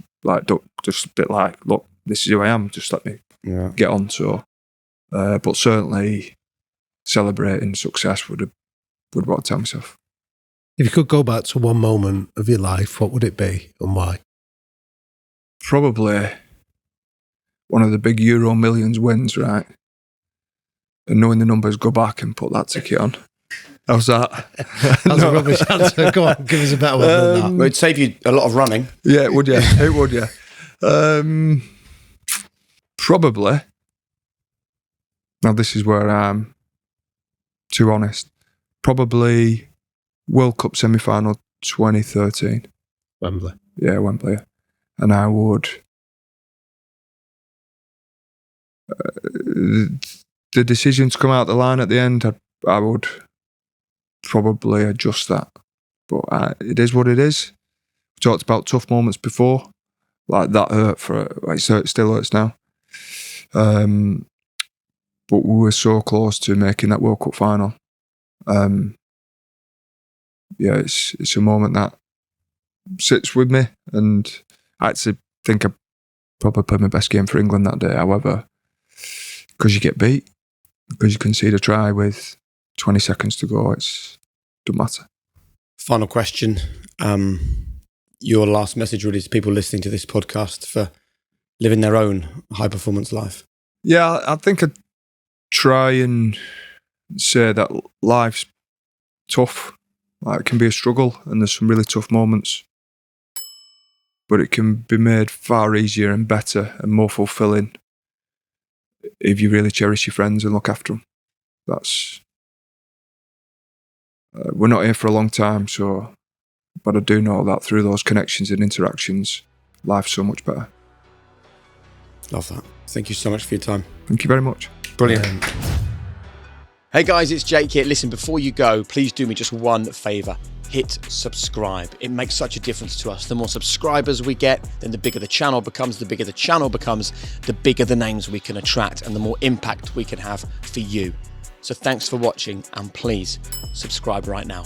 just a bit like, look, this is who I am, just let me get on. So, but certainly celebrating success would what I tell myself. If you could go back to one moment of your life, what would it be and why? Probably one of the big Euro Millions wins, right? And knowing the numbers, go back and put that ticket on. How's that? That's a rubbish answer. Go on, give us a better one than that. It would save you a lot of running. Yeah, it would, yeah. It would, yeah. Probably. Now, this is where I'm too honest. Probably World Cup semi-final 2013. Wembley. Yeah, Wembley. And I would... the decision to come out the line at the end, I would probably adjust that. But it is what it is. We talked about tough moments before. Like, that hurt so it still hurts now. But we were so close to making that World Cup final. Yeah, it's a moment that sits with me, and I actually think I probably played my best game for England that day. However, because you get beat, because you concede a try with 20 seconds to go, it doesn't matter. Final question. Your last message really to people listening to this podcast for living their own high-performance life. Yeah, I think I'd try and say that life's tough. Like, it can be a struggle, and there's some really tough moments. But it can be made far easier and better and more fulfilling if you really cherish your friends and look after them. We're not here for a long time, but I do know that through those connections and interactions, life's so much better. Love that. Thank you so much for your time. Thank you very much. Brilliant. Hey guys, it's Jake here. Listen, before you go, please do me just one favour. Hit subscribe. It makes such a difference to us. The more subscribers we get, then the bigger the channel becomes. The bigger the channel becomes, the bigger the names we can attract and the more impact we can have for you. So thanks for watching, and please subscribe right now.